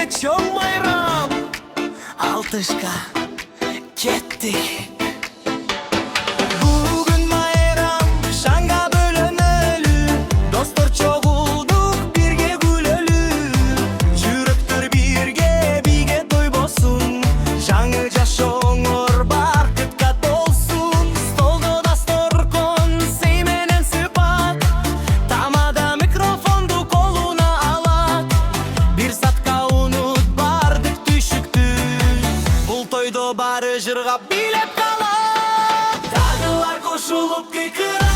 Çoğun bayram Altışka Kettik. Bugün bayram Şanga bölünölü Dostlar çoğulduk birge gülölü Жүректер birge той болсун Жаңы жаш оңор бақытқа толсун Столда дастархан сый менен сыйпат Тамада микрофонду колуна алат Бир сатка унут бардык түшүктү Бул тойдо баары жыргап билеп калат Дагылар кошулуп кыйкырат